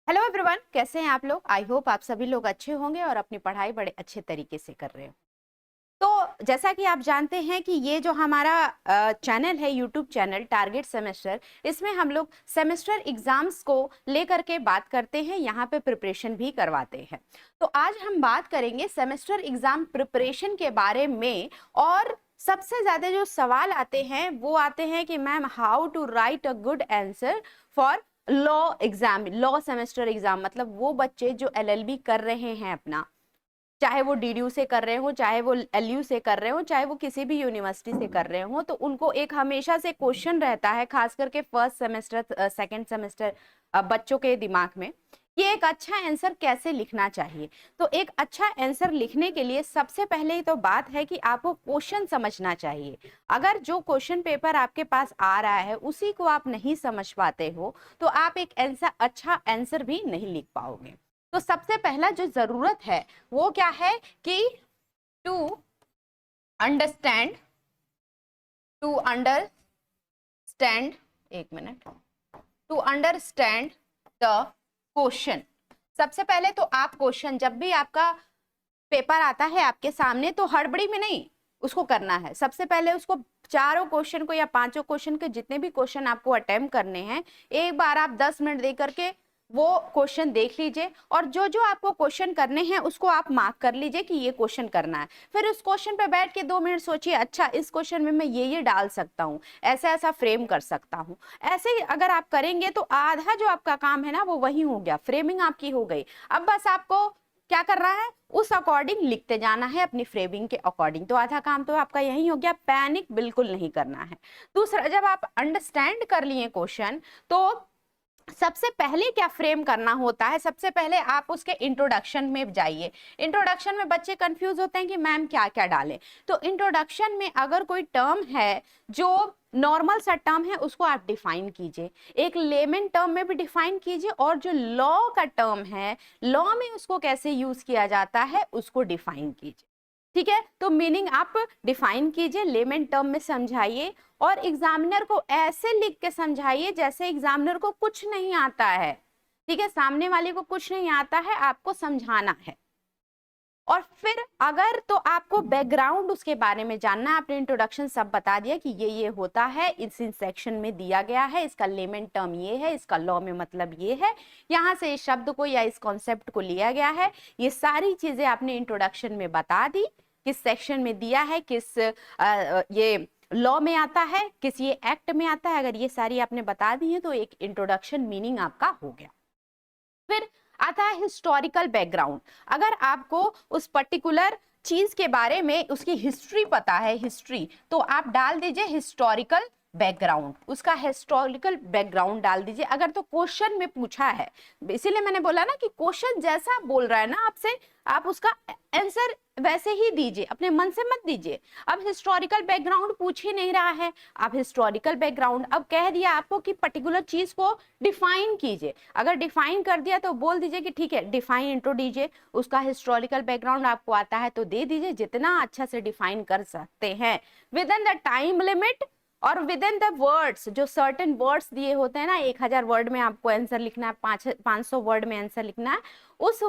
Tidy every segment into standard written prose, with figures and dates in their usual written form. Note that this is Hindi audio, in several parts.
हेलो एवरीवन, कैसे हैं आप लोग। आई होप आप सभी लोग अच्छे होंगे और अपनी पढ़ाई बड़े अच्छे तरीके से कर रहे हो। तो जैसा कि आप जानते हैं कि ये जो हमारा चैनल है, यूट्यूब चैनल टारगेट सेमेस्टर, इसमें हम लोग सेमेस्टर एग्जाम्स को लेकर के बात करते हैं, यहाँ पे प्रिपरेशन भी करवाते हैं। तो आज हम बात करेंगे सेमेस्टर एग्जाम प्रिपरेशन के बारे में। और सबसे ज्यादा जो सवाल आते हैं वो आते हैं कि ma'am how to write a good answer for law exam, law semester exam. मतलब वो बच्चे जो एलएलबी कर रहे हैं अपना, चाहे वो डीडीयू से कर रहे हो, चाहे वो एलयू से कर रहे हो, चाहे वो किसी भी यूनिवर्सिटी से कर रहे हो, तो उनको एक हमेशा से क्वेश्चन रहता है, खास करके फर्स्ट सेमेस्टर सेकंड सेमेस्टर बच्चों के दिमाग में, कि एक अच्छा आंसर कैसे लिखना चाहिए। तो एक अच्छा आंसर लिखने के लिए सबसे पहले तो बात है कि आपको क्वेश्चन समझना चाहिए। अगर जो क्वेश्चन पेपर आपके पास आ रहा है उसी को आप नहीं समझ पाते हो तो आप एक ऐसा अच्छा आंसर भी नहीं लिख पाओगे। तो सबसे पहला जो जरूरत है वो क्या है कि टू अंडरस्टैंड, टू अंडरस्टैंड, एक minute, to understand the question. सबसे पहले तो आप क्वेश्चन, जब भी आपका पेपर आता है आपके सामने, तो हड़बड़ी में नहीं उसको करना है। सबसे पहले उसको चारों क्वेश्चन को या पांचों क्वेश्चन के जितने भी क्वेश्चन आपको अटेम्प्ट करने हैं, एक बार आप 10 मिनट दे करके वो क्वेश्चन देख लीजिए, और जो जो आपको क्वेश्चन करने हैं उसको आप मार्क कर लीजिए कि ये क्वेश्चन करना है। फिर उस क्वेश्चन पे बैठ के 2 मिनट सोचिए, अच्छा इस क्वेश्चन में मैं ये डाल सकता हूँ, ऐसा ऐसा फ्रेम कर सकता हूँ। ऐसे ही अगर आप करेंगे तो आधा जो आपका काम है ना वो वही हो गया, फ्रेमिंग आपकी हो गई। अब बस आपको क्या कर रहा है, उस अकॉर्डिंग लिखते जाना है, अपनी फ्रेमिंग के अकॉर्डिंग। तो आधा काम तो आपका यही हो गया, पैनिक बिल्कुल नहीं करना है। दूसरा, जब आप अंडरस्टैंड कर लिए क्वेश्चन, तो सबसे पहले क्या फ्रेम करना होता है, सबसे पहले आप उसके इंट्रोडक्शन में जाइए। इंट्रोडक्शन में बच्चे कंफ्यूज होते हैं कि मैम क्या क्या डालें। तो इंट्रोडक्शन में अगर कोई टर्म है जो नॉर्मल सा टर्म है उसको आप डिफाइन कीजिए, एक लेमन टर्म में भी डिफाइन कीजिए, और जो लॉ का टर्म है, लॉ में उसको कैसे यूज किया जाता है उसको डिफाइन कीजिए। ठीक है, तो मीनिंग आप डिफाइन कीजिए, लेमन टर्म में समझाइए, और एग्जामिनर को ऐसे लिख के समझाइए जैसे एग्जामिनर को कुछ नहीं आता है। ठीक है, सामने वाले को कुछ नहीं आता है, आपको समझाना है। और फिर अगर तो आपको बैकग्राउंड उसके बारे में जानना है, आपने इंट्रोडक्शन सब बता दिया कि ये होता है, इस सेक्शन में दिया गया है, इसका लेमन टर्म ये है, इसका लॉ में मतलब ये है, यहाँ से इस शब्द को या इस कॉन्सेप्ट को लिया गया है, ये सारी चीजें आपने इंट्रोडक्शन में बता दी, किस सेक्शन में दिया है, किस ये लॉ में आता है, किस ये एक्ट में आता है। अगर ये सारी आपने बता दी है तो एक इंट्रोडक्शन मीनिंग आपका हो गया। फिर आता है हिस्टोरिकल बैकग्राउंड। अगर आपको उस पर्टिकुलर चीज के बारे में उसकी हिस्ट्री पता है, हिस्ट्री, तो आप डाल दीजिए हिस्टोरिकल बैकग्राउंड, उसका हिस्टोरिकल बैकग्राउंड डाल दीजिए। अगर तो क्वेश्चन में पूछा है, इसीलिए मैंने बोला ना कि क्वेश्चन जैसा बोल रहा है ना आपसे, आप उसका आंसर वैसे ही दीजिए, अपने मन से मत दीजिए। अब हिस्टोरिकल बैकग्राउंड पूछ ही नहीं रहा है, आप हिस्टोरिकल बैकग्राउंड अब कह दिया आपको कि पर्टिकुलर चीज को डिफाइन कीजिए। अगर डिफाइन कर दिया तो बोल दीजिए कि ठीक है डिफाइन इंट्रो दीजिए, उसका हिस्टोरिकल बैकग्राउंड आपको आता है तो दे दीजिए, जितना अच्छा से डिफाइन कर सकते हैं with in the time limit और विद इन द वर्ड्स। जो सर्टेन वर्ड्स दिए होते हैं ना, 1000 वर्ड में आपको आंसर लिखना है, 500 वर्ड में आंसर लिखना है, उस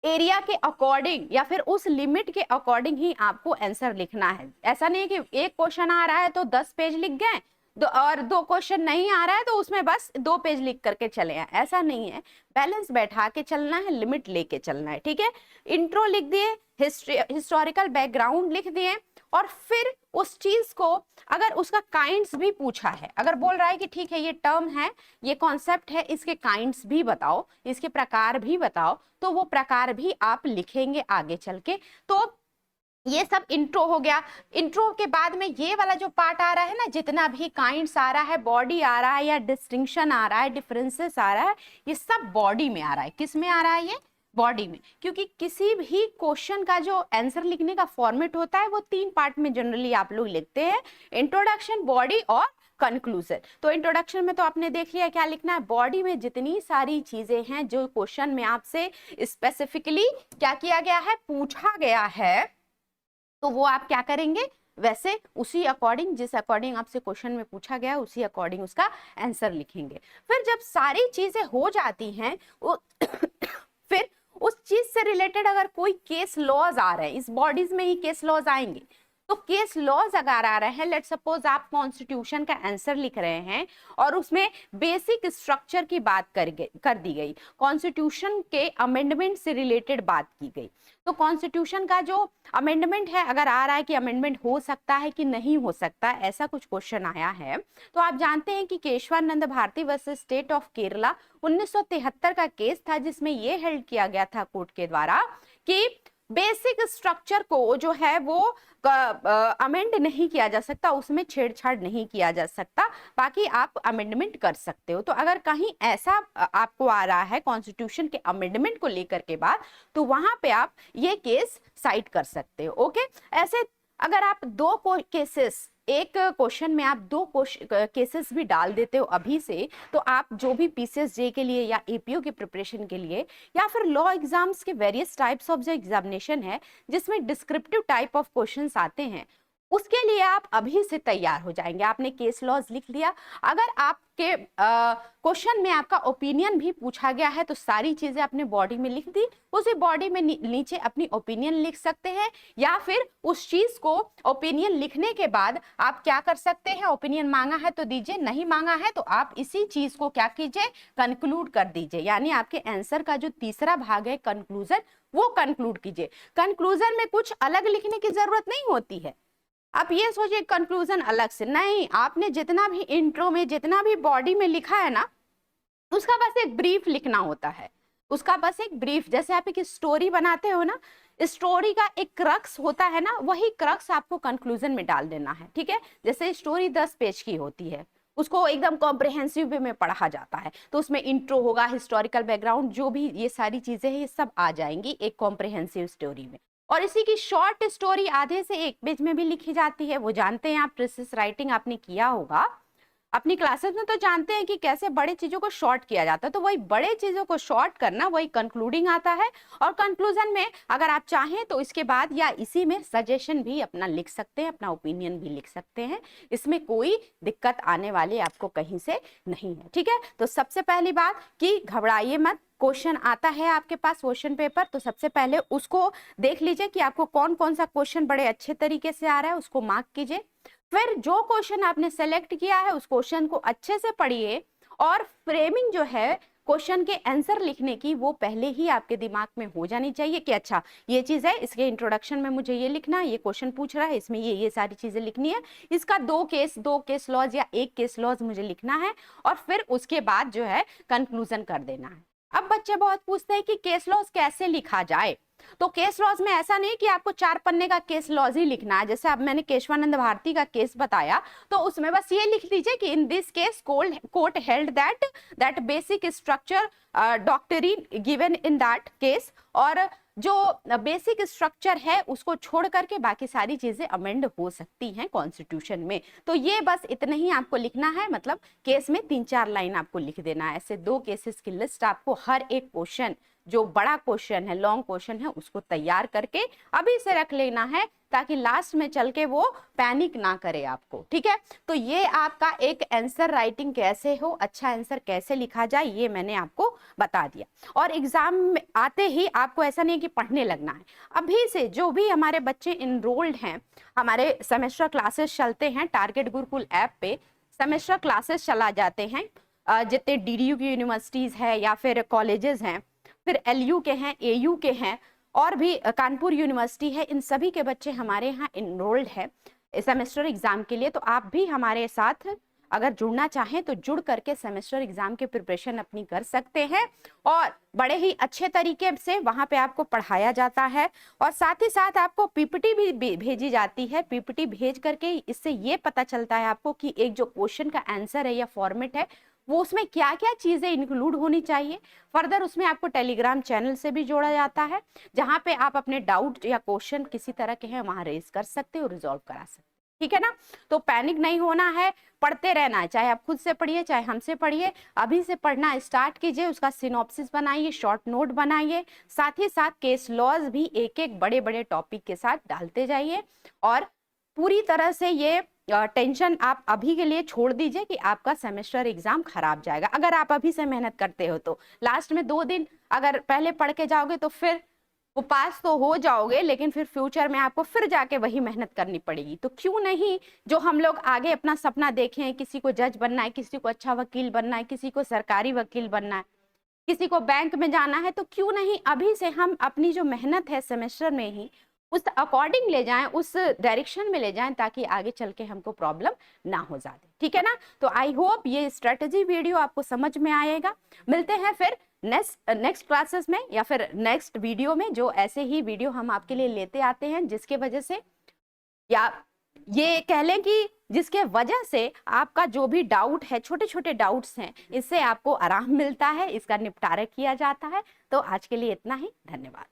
एरिया के अकॉर्डिंग या फिर उस लिमिट के अकॉर्डिंग ही आपको आंसर लिखना है। ऐसा नहीं है कि एक क्वेश्चन आ रहा है तो 10 पेज लिख गए, और 2 क्वेश्चन नहीं आ रहा है तो उसमें बस 2 पेज लिख करके चले हैं, ऐसा नहीं है। बैलेंस बैठा के चलना है, लिमिट लेके चलना है। ठीक है, इंट्रो लिख दिए, हिस्ट्री हिस्टोरिकल बैकग्राउंड लिख दिए, और फिर उस चीज को अगर उसका काइंड्स भी पूछा है, अगर बोल रहा है कि ठीक है ये टर्म है, ये कॉन्सेप्ट है, इसके काइंड्स भी बताओ, इसके प्रकार भी बताओ, तो वो प्रकार भी आप लिखेंगे आगे चल के। तो ये सब इंट्रो हो गया। इंट्रो के बाद में ये वाला जो पार्ट आ रहा है ना, जितना भी काइंड्स आ रहा है, बॉडी आ रहा है, या डिस्टिंक्शन आ रहा है, डिफरेंसेस आ रहा है, ये सब बॉडी में आ रहा है। किस में आ रहा है? ये बॉडी में। क्योंकि किसी भी क्वेश्चन का जो आंसर लिखने का फॉर्मेट होता है वो 3 पार्ट में जनरली आप लोग लिखते हैं, इंट्रोडक्शन, बॉडी और कंक्लूजन। तो इंट्रोडक्शन में तो आपने देख लिया क्या लिखना है, बॉडी में जितनी सारी चीजें हैं जो क्वेश्चन में आपसे स्पेसिफिकली क्या किया गया है, पूछा गया है, तो वो आप क्या करेंगे, वैसे उसी अकॉर्डिंग, जिस अकॉर्डिंग आपसे क्वेश्चन में पूछा गया उसी अकॉर्डिंग उसका आंसर लिखेंगे। फिर जब सारी चीजें हो जाती हैं फिर उस चीज से रिलेटेड अगर कोई केस लॉज आ रहे हैं, इस बॉडीज में ही केस लॉज आएंगे, तो केस लॉज अगर आ रहे हैं, लेट सपोज आप कॉन्स्टिट्यूशन का आंसर लिख रहे हैं और उसमें बेसिक स्ट्रक्चर की बात कर दी गई, कॉन्स्टिट्यूशन के अमेंडमेंट से रिलेटेड बात की गई, तो कॉन्स्टिट्यूशन का जो अमेंडमेंट है अगर आ रहा है कि अमेंडमेंट हो सकता है कि नहीं हो सकता, ऐसा कुछ क्वेश्चन आया है, तो आप जानते हैं कि Keshavananda Bharati versus state of Kerala 1973 का केस था, जिसमें यह हेल्ड किया गया था कोर्ट के द्वारा कि बेसिक स्ट्रक्चर को जो है वो अमेंड नहीं किया जा सकता, उसमें छेड़छाड़ नहीं किया जा सकता, बाकी आप अमेंडमेंट कर सकते हो। तो अगर कहीं ऐसा आपको आ रहा है कॉन्स्टिट्यूशन के अमेंडमेंट को लेकर के बात, तो वहां पे आप ये केस साइट कर सकते हो। ओके, ऐसे अगर आप दो केसेस, एक क्वेश्चन में आप दो केसेस भी डाल देते हो अभी से, तो आप जो भी पीसीएसजे के लिए या एपीओ की प्रिपरेशन के लिए या फिर लॉ एग्जाम्स के वेरियस टाइप्स ऑफ जो एग्जामिनेशन है जिसमें डिस्क्रिप्टिव टाइप ऑफ क्वेश्चंस आते हैं, उसके लिए आप अभी से तैयार हो जाएंगे। आपने केस लॉज लिख लिया, अगर आपके क्वेश्चन में आपका ओपिनियन भी पूछा गया है तो सारी चीजें अपने बॉडी में लिख दी, उसी बॉडी में नीचे अपनी ओपिनियन लिख सकते हैं, या फिर उस चीज को ओपिनियन लिखने के बाद आप क्या कर सकते हैं, ओपिनियन मांगा है तो दीजिए, नहीं मांगा है तो आप इसी चीज को क्या कीजिए, कंक्लूड कर दीजिए, यानी आपके आंसर का जो तीसरा भाग है कंक्लूजन, वो कंक्लूड कीजिए। कंक्लूजन में कुछ अलग लिखने की जरूरत नहीं होती है। आप ये सोचिए कंक्लूजन अलग से नहीं, आपने जितना भी इंट्रो में जितना भी बॉडी में लिखा है ना, उसका बस एक ब्रीफ लिखना होता है, उसका बस एक ब्रीफ, जैसे आप एक स्टोरी बनाते हो ना, स्टोरी का एक क्रक्स होता है ना, वही क्रक्स आपको कंक्लूजन में डाल देना है। ठीक है, जैसे स्टोरी 10 पेज की होती है, उसको एकदम कॉम्प्रिहेंसिव वे में पढ़ा जाता है, तो उसमें इंट्रो होगा, हिस्टोरिकल बैकग्राउंड, जो भी ये सारी चीजें हैं ये सब आ जाएंगी एक कॉम्प्रिहेंसिव स्टोरी में। और इसी की शॉर्ट स्टोरी आधे से एक पेज में भी लिखी जाती है, वो जानते हैं आप, प्रिसिस राइटिंग आपने किया होगा अपनी क्लासेस में, तो जानते हैं कि कैसे बड़े चीजों को शॉर्ट किया जाता है, तो वही बड़े चीजों को शॉर्ट करना, वही कंक्लूडिंग आता है। और कंक्लूजन में अगर आप चाहें तो इसके बाद या इसी में सजेशन भी अपना लिख सकते हैं, अपना ओपिनियन भी लिख सकते हैं, इसमें कोई दिक्कत आने वाली आपको कहीं से नहीं है। ठीक है, तो सबसे पहली बात कि घबराइए मत, क्वेश्चन आता है आपके पास क्वेश्चन पेपर, तो सबसे पहले उसको देख लीजिए कि आपको कौन कौन सा क्वेश्चन बड़े अच्छे तरीके से आ रहा है, उसको मार्क कीजिए। फिर जो क्वेश्चन आपने सेलेक्ट किया है उस क्वेश्चन को अच्छे से पढ़िए, और फ्रेमिंग जो है क्वेश्चन के आंसर लिखने की, वो पहले ही आपके दिमाग में हो जानी चाहिए कि अच्छा ये चीज है, इसके इंट्रोडक्शन में मुझे ये लिखना है, ये क्वेश्चन पूछ रहा है, इसमें ये सारी चीजें लिखनी है, इसका दो केस लॉज या एक केस लॉज मुझे लिखना है, और फिर उसके बाद जो है कंक्लूजन कर देना है। अब बच्चे बहुत पूछते हैं कि केस लॉज कैसे लिखा जाए, तो केस लॉज में ऐसा नहीं कि आपको 4 पन्ने का केस लॉज ही लिखना है। जैसे अब मैंने केशवानंद भारती का केस बताया, तो उसमें बस ये लिख लीजिए कि in this case court held that basic structure doctrine given in that case, और जो बेसिक स्ट्रक्चर है उसको छोड़ करके बाकी सारी चीजें अमेंड हो सकती हैं कॉन्स्टिट्यूशन में। तो ये बस इतना ही आपको लिखना है, मतलब केस में 3-4 लाइन आपको लिख देना है। ऐसे 2 केसेस की लिस्ट आपको हर एक क्वेश्चन, जो बड़ा क्वेश्चन है, लॉन्ग क्वेश्चन है, उसको तैयार करके अभी से रख लेना है, ताकि लास्ट में चल के वो पैनिक ना करे आपको। ठीक है, तो ये आपका एक आंसर राइटिंग कैसे हो, अच्छा आंसर कैसे लिखा जाए, ये मैंने आपको बता दिया। और एग्जाम में आते ही आपको ऐसा नहीं कि पढ़ने लगना है, अभी से जो भी हमारे बच्चे इनरोल्ड हैं, हमारे सेमेस्टर क्लासेस चलते हैं टारगेट गुरुकुल ऐप पे, सेमेस्टर क्लासेस चला जाते हैं, जितने डीडीयू की यूनिवर्सिटीज है या फिर कॉलेजेस हैं, फिर एलयू के हैं, एयू के हैं, और भी कानपुर यूनिवर्सिटी है, इन सभी के बच्चे हमारे यहाँ इनरोल्ड है सेमेस्टर एग्जाम के लिए। तो आप भी हमारे साथ अगर जुड़ना चाहें तो जुड़ करके सेमेस्टर एग्जाम की प्रिपरेशन अपनी कर सकते हैं, और बड़े ही अच्छे तरीके से वहां पे आपको पढ़ाया जाता है, और साथ ही साथ आपको पीपीटी भी भेजी जाती है। पीपीटी भेज करके इससे ये पता चलता है आपको कि एक जो क्वेश्चन का आंसर है या फॉर्मेट है, वो उसमें क्या क्या चीजें इंक्लूड होनी चाहिए। फर्दर उसमें आपको टेलीग्राम चैनल से भी जोड़ा जाता है, जहां पे आप अपने डाउट या क्वेश्चन किसी तरह के हैं वहां रेज कर सकते हो, रिजॉल्व करा सकते हैं। ठीक है ना, तो पैनिक नहीं होना है, पढ़ते रहना है, चाहे आप खुद से पढ़िए चाहे हमसे पढ़िए, अभी से पढ़ना स्टार्ट कीजिए, उसका सिनॉप्सिस बनाइए, शॉर्ट नोट बनाइए, साथ ही साथ केस लॉज भी एक एक बड़े बड़े टॉपिक के साथ डालते जाइए, और पूरी तरह से ये टेंशन आप अभी के लिए छोड़ दीजिए कि आपका सेमेस्टर एग्जाम खराब जाएगा। अगर आप अभी से मेहनत करते हो तो लास्ट में 2 दिन अगर पहले पढ़ के जाओगे तो फिर वो पास तो हो जाओगे, लेकिन फिर फ्यूचर में आपको फिर जाके वही मेहनत करनी पड़ेगी। तो क्यों नहीं जो हम लोग आगे अपना सपना देखें, किसी को जज बनना है, किसी को अच्छा वकील बनना है, किसी को सरकारी वकील बनना है, किसी को बैंक में जाना है, तो क्यों नहीं अभी से हम अपनी जो मेहनत है सेमेस्टर में ही उस अकॉर्डिंग ले जाएं, उस डायरेक्शन में ले जाएं, ताकि आगे चल के हमको प्रॉब्लम ना हो जाए। ठीक है ना? तो आई होप ये स्ट्रेटजी वीडियो आपको समझ में आएगा। मिलते हैं फिर नेक्स्ट क्लासेस में या फिर नेक्स्ट वीडियो में, जो ऐसे ही वीडियो हम आपके लिए लेते आते हैं, जिसके वजह से या ये कह लें कि जिसके वजह से आपका जो भी डाउट है, छोटे छोटे डाउट्स हैं, इससे आपको आराम मिलता है, इसका निपटारा किया जाता है। तो आज के लिए इतना ही, धन्यवाद।